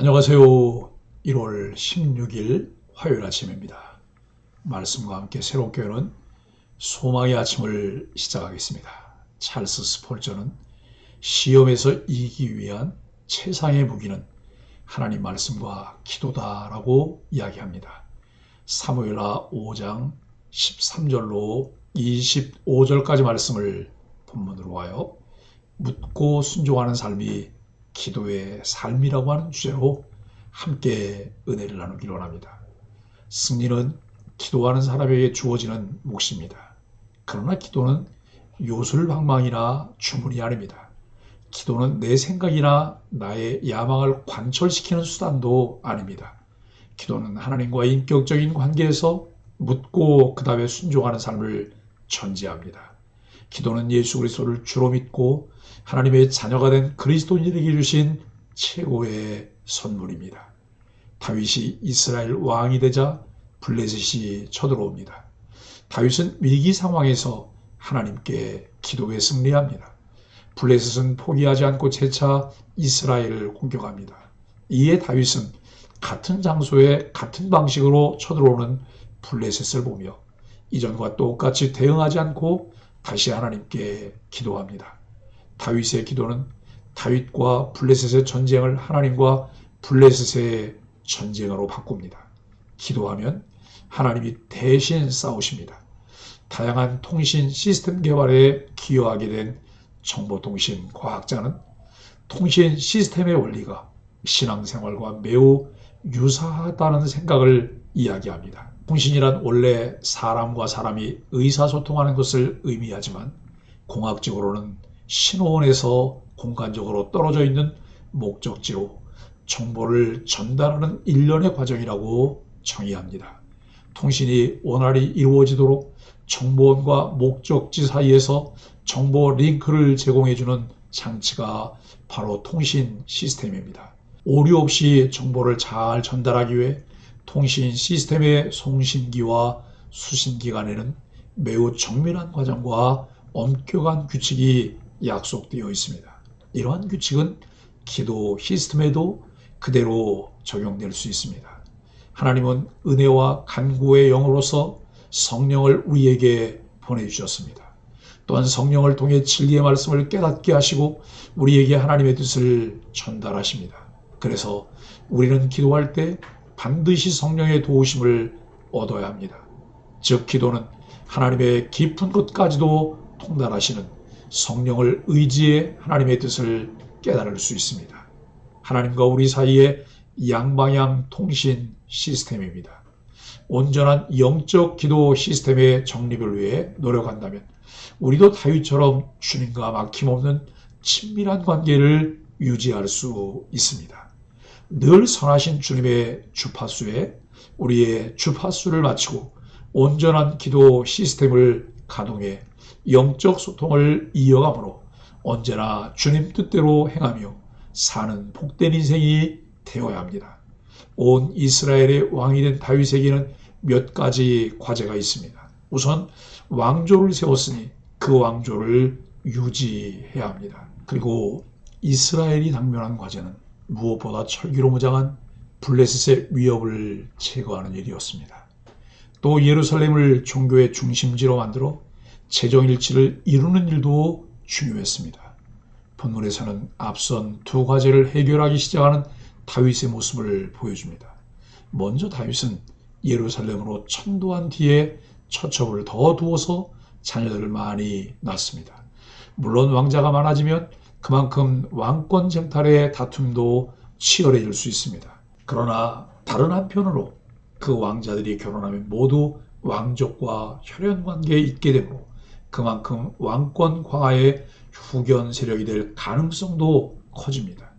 안녕하세요. 1월 16일 화요일 아침입니다. 말씀과 함께 새롭게 여는 소망의 아침을 시작하겠습니다. 찰스 스폴저는 시험에서 이기기 위한 최상의 무기는 하나님 말씀과 기도다라고 이야기합니다. 사무엘하 5장 13절로 25절까지 말씀을 본문으로 와요. 묻고 순종하는 삶이 기도의 삶이라고 하는 주제로 함께 은혜를 나누기를 원합니다. 승리는 기도하는 사람에게 주어지는 몫입니다. 그러나 기도는 요술방망이나 주문이 아닙니다. 기도는 내 생각이나 나의 야망을 관철시키는 수단도 아닙니다. 기도는 하나님과의 인격적인 관계에서 묻고 그 다음에 순종하는 삶을 전제합니다. 기도는 예수 그리스도를 주로 믿고 하나님의 자녀가 된 그리스도인에게 주신 최고의 선물입니다. 다윗이 이스라엘 왕이 되자 블레셋이 쳐들어옵니다. 다윗은 위기 상황에서 하나님께 기도에 승리합니다. 블레셋은 포기하지 않고 재차 이스라엘을 공격합니다. 이에 다윗은 같은 장소에 같은 방식으로 쳐들어오는 블레셋을 보며 이전과 똑같이 대응하지 않고 다시 하나님께 기도합니다. 다윗의 기도는 다윗과 블레셋의 전쟁을 하나님과 블레셋의 전쟁으로 바꿉니다. 기도하면 하나님이 대신 싸우십니다. 다양한 통신 시스템 개발에 기여하게 된 정보통신 과학자는 통신 시스템의 원리가 신앙생활과 매우 유사하다는 생각을 이야기합니다. 통신이란 원래 사람과 사람이 의사소통하는 것을 의미하지만 공학적으로는 신호원에서 공간적으로 떨어져 있는 목적지로 정보를 전달하는 일련의 과정이라고 정의합니다. 통신이 원활히 이루어지도록 정보원과 목적지 사이에서 정보 링크를 제공해주는 장치가 바로 통신 시스템입니다. 오류 없이 정보를 잘 전달하기 위해 통신 시스템의 송신기와 수신기 간에는 매우 정밀한 과정과 엄격한 규칙이 약속되어 있습니다. 이러한 규칙은 기도 시스템에도 그대로 적용될 수 있습니다. 하나님은 은혜와 간구의 영으로서 성령을 우리에게 보내주셨습니다. 또한 성령을 통해 진리의 말씀을 깨닫게 하시고 우리에게 하나님의 뜻을 전달하십니다. 그래서 우리는 기도할 때 반드시 성령의 도우심을 얻어야 합니다. 즉 기도는 하나님의 깊은 곳까지도 통달하시는 성령을 의지해 하나님의 뜻을 깨달을 수 있습니다. 하나님과 우리 사이의 양방향 통신 시스템입니다. 온전한 영적 기도 시스템의 정립을 위해 노력한다면 우리도 다윗처럼 주님과 막힘없는 친밀한 관계를 유지할 수 있습니다. 늘 선하신 주님의 주파수에 우리의 주파수를 맞추고 온전한 기도 시스템을 가동해 영적 소통을 이어가므로 언제나 주님 뜻대로 행하며 사는 복된 인생이 되어야 합니다. 온 이스라엘의 왕이 된 다윗에게는 몇 가지 과제가 있습니다. 우선 왕조를 세웠으니 그 왕조를 유지해야 합니다. 그리고 이스라엘이 당면한 과제는 무엇보다 철기로무장한 블레셋의 위협을 제거하는 일이었습니다. 또 예루살렘을 종교의 중심지로 만들어 재정일치를 이루는 일도 중요했습니다. 본문에서는 앞선 두 과제를 해결하기 시작하는 다윗의 모습을 보여줍니다. 먼저 다윗은 예루살렘으로 천도한 뒤에 처첩을 더 두어서 자녀들을 많이 낳습니다. 물론 왕자가 많아지면 그만큼 왕권 쟁탈의 다툼도 치열해질 수 있습니다. 그러나 다른 한편으로 그 왕자들이 결혼하면 모두 왕족과 혈연 관계에 있게 되므로 그만큼 왕권 강화의 후견 세력이 될 가능성도 커집니다.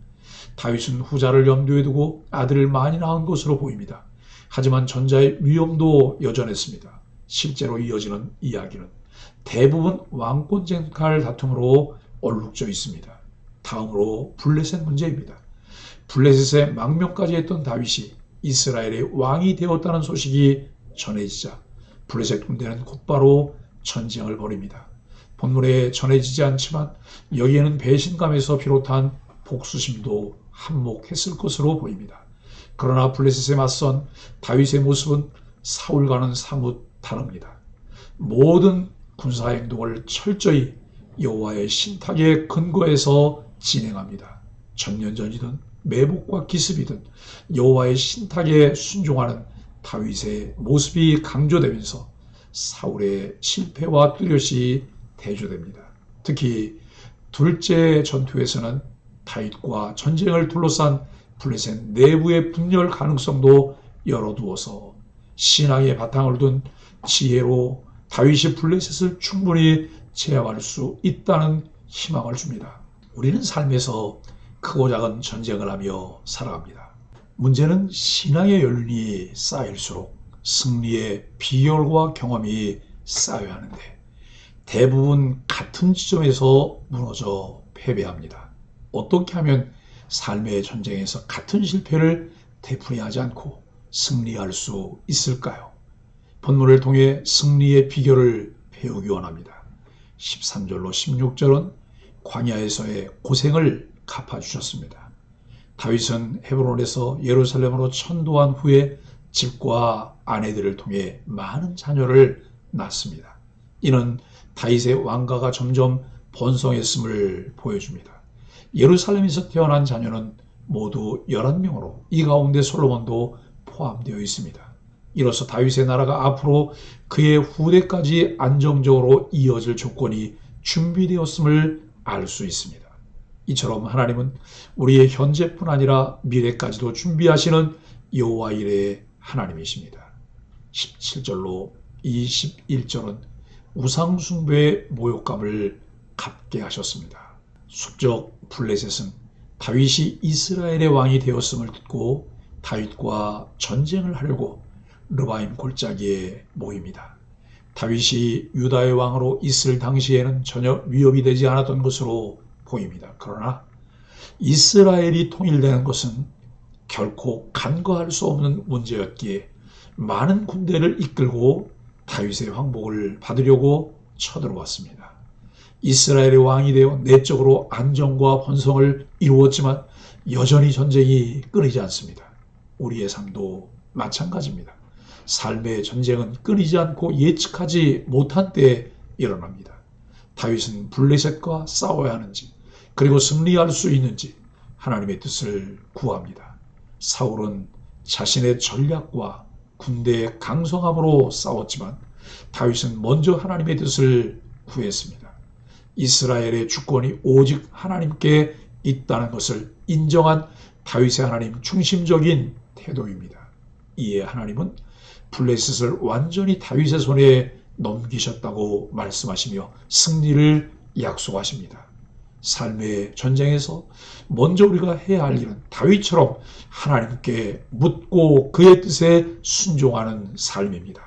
다윗은 후자를 염두에 두고 아들을 많이 낳은 것으로 보입니다. 하지만 전자의 위험도 여전했습니다. 실제로 이어지는 이야기는 대부분 왕권 쟁탈 다툼으로 얼룩져 있습니다. 다음으로 블레셋 문제입니다. 블레셋의 망명까지 했던 다윗이 이스라엘의 왕이 되었다는 소식이 전해지자 블레셋 군대는 곧바로 전쟁을 벌입니다. 본문에 전해지지 않지만 여기에는 배신감에서 비롯한 복수심도 한몫했을 것으로 보입니다. 그러나 블레셋에 맞선 다윗의 모습은 사울과는 사뭇 다릅니다. 모든 군사행동을 철저히 여호와의 신탁에 근거해서 진행합니다. 천년전이든 매복과 기습이든 여호와의 신탁에 순종하는 다윗의 모습이 강조되면서 사울의 실패와 뚜렷이 대조됩니다. 특히 둘째 전투에서는 다윗과 전쟁을 둘러싼 블레셋 내부의 분열 가능성도 열어두어서 신앙의 바탕을 둔 지혜로 다윗이 블레셋을 충분히 제압할 수 있다는 희망을 줍니다. 우리는 삶에서 크고 작은 전쟁을 하며 살아갑니다. 문제는 신앙의 연륜이 쌓일수록 승리의 비결과 경험이 쌓여야 하는데 대부분 같은 지점에서 무너져 패배합니다. 어떻게 하면 삶의 전쟁에서 같은 실패를 되풀이하지 않고 승리할 수 있을까요? 본문을 통해 승리의 비결을 배우기 원합니다. 13절로 16절은 광야에서의 고생을 갚아주셨습니다. 다윗은 헤브론에서 예루살렘으로 천도한 후에 집과 아내들을 통해 많은 자녀를 낳습니다. 이는 다윗의 왕가가 점점 번성했음을 보여줍니다. 예루살렘에서 태어난 자녀는 모두 11명으로 이 가운데 솔로몬도 포함되어 있습니다. 이로써 다윗의 나라가 앞으로 그의 후대까지 안정적으로 이어질 조건이 준비되었음을 알 수 있습니다. 이처럼 하나님은 우리의 현재뿐 아니라 미래까지도 준비하시는 여호와 이레의 하나님이십니다. 17절로 21절은 우상숭배의 모욕감을 갚게 하셨습니다. 숙적 블레셋은 다윗이 이스라엘의 왕이 되었음을 듣고 다윗과 전쟁을 하려고 르바임 골짜기에 모입니다. 다윗이 유다의 왕으로 있을 당시에는 전혀 위협이 되지 않았던 것으로 보입니다. 그러나 이스라엘이 통일되는 것은 결코 간과할 수 없는 문제였기에 많은 군대를 이끌고 다윗의 황복을 받으려고 쳐들어왔습니다. 이스라엘의 왕이 되어 내적으로 안정과 번성을 이루었지만 여전히 전쟁이 끊이지 않습니다. 우리의 삶도 마찬가지입니다. 삶의 전쟁은 끊이지 않고 예측하지 못한 때에 일어납니다. 다윗은 블레셋과 싸워야 하는지 그리고 승리할 수 있는지 하나님의 뜻을 구합니다. 사울은 자신의 전략과 군대의 강성함으로 싸웠지만 다윗은 먼저 하나님의 뜻을 구했습니다. 이스라엘의 주권이 오직 하나님께 있다는 것을 인정한 다윗의 하나님 중심적인 태도입니다. 이에 하나님은 블레셋을 완전히 다윗의 손에 넘기셨다고 말씀하시며 승리를 약속하십니다. 삶의 전쟁에서 먼저 우리가 해야 할 일은 다윗처럼 하나님께 묻고 그의 뜻에 순종하는 삶입니다.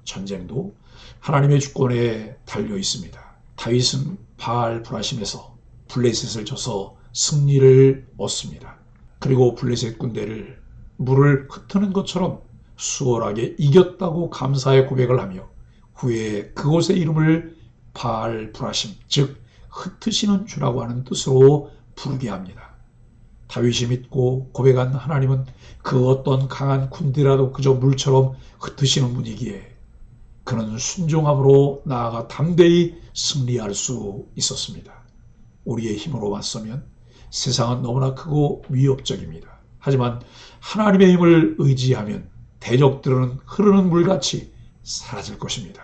전쟁도 하나님의 주권에 달려 있습니다. 다윗은 바알 브라심에서 블레셋을 쳐서 승리를 얻습니다. 그리고 블레셋 군대를 물을 흩트는 것처럼 수월하게 이겼다고 감사의 고백을 하며 후에 그곳의 이름을 바알 브라심, 즉 흩으시는 주라고 하는 뜻으로 부르게 합니다. 다윗이 믿고 고백한 하나님은 그 어떤 강한 군대라도 그저 물처럼 흩으시는 분이기에 그는 순종함으로 나아가 담대히 승리할 수 있었습니다. 우리의 힘으로 맞서면 세상은 너무나 크고 위협적입니다. 하지만 하나님의 힘을 의지하면 대적들은 흐르는 물같이 사라질 것입니다.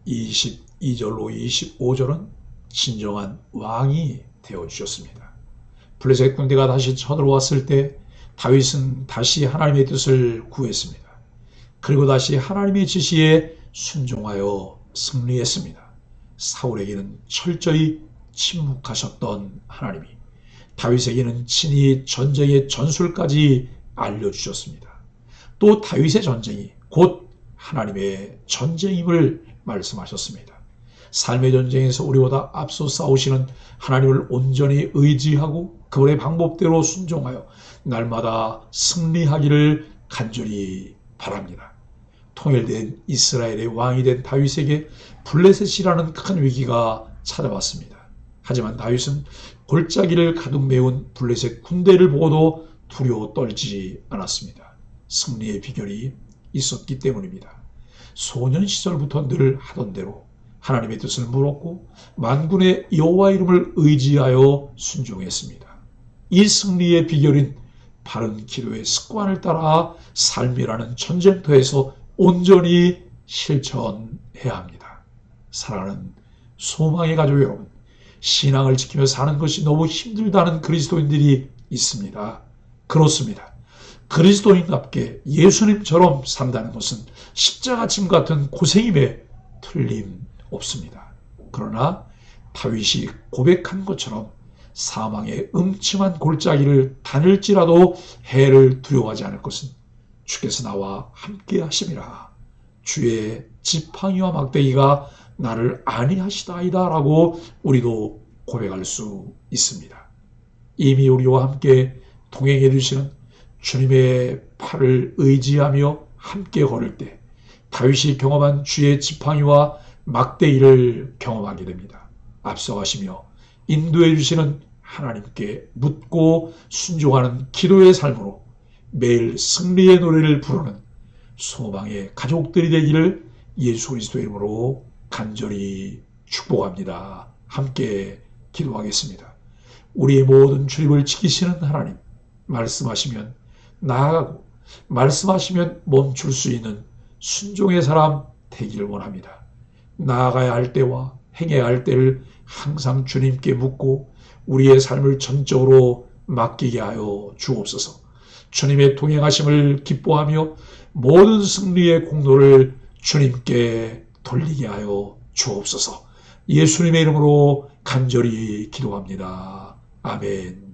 22절로 25절은 진정한 왕이 되어주셨습니다. 블레셋 군대가 다시 쳐들어왔을 때 다윗은 다시 하나님의 뜻을 구했습니다. 그리고 다시 하나님의 지시에 순종하여 승리했습니다. 사울에게는 철저히 침묵하셨던 하나님이 다윗에게는 친히 전쟁의 전술까지 알려주셨습니다. 또 다윗의 전쟁이 곧 하나님의 전쟁임을 말씀하셨습니다. 삶의 전쟁에서 우리보다 앞서 싸우시는 하나님을 온전히 의지하고 그분의 방법대로 순종하여 날마다 승리하기를 간절히 바랍니다. 통일된 이스라엘의 왕이 된 다윗에게 블레셋이라는 큰 위기가 찾아왔습니다. 하지만 다윗은 골짜기를 가득 메운 블레셋 군대를 보고도 두려워 떨지 않았습니다. 승리의 비결이 있었기 때문입니다. 소년 시절부터 늘 하던 대로 하나님의 뜻을 물었고 만군의 여호와 이름을 의지하여 순종했습니다. 이 승리의 비결인 바른 기도의 습관을 따라 삶이라는 전쟁터에서 온전히 실천해야 합니다. 사랑하는 소망의 가족 여러분, 신앙을 지키며 사는 것이 너무 힘들다는 그리스도인들이 있습니다. 그렇습니다. 그리스도인답게 예수님처럼 산다는 것은 십자가 짐 같은 고생임에 틀림없습니다. 그러나 다윗이 고백한 것처럼 사망의 음침한 골짜기를 다닐지라도 해를 두려워하지 않을 것은 주께서 나와 함께 하심이라. 주의 지팡이와 막대기가 나를 안위하시다이다 라고 우리도 고백할 수 있습니다. 이미 우리와 함께 동행해 주시는 주님의 팔을 의지하며 함께 걸을 때 다윗이 경험한 주의 지팡이와 막대기를 경험하게 됩니다. 앞서가시며 인도해 주시는 하나님께 묻고 순종하는 기도의 삶으로 매일 승리의 노래를 부르는 소망의 가족들이 되기를 예수 그리스도의 이름으로 간절히 축복합니다. 함께 기도하겠습니다. 우리의 모든 출입을 지키시는 하나님, 말씀하시면 나아가고 말씀하시면 멈출 수 있는 순종의 사람 되기를 원합니다. 나아가야 할 때와 행해야 할 때를 항상 주님께 묻고 우리의 삶을 전적으로 맡기게 하여 주옵소서. 주님의 동행하심을 기뻐하며 모든 승리의 공로를 주님께 돌리게 하여 주옵소서. 예수님의 이름으로 간절히 기도합니다. 아멘.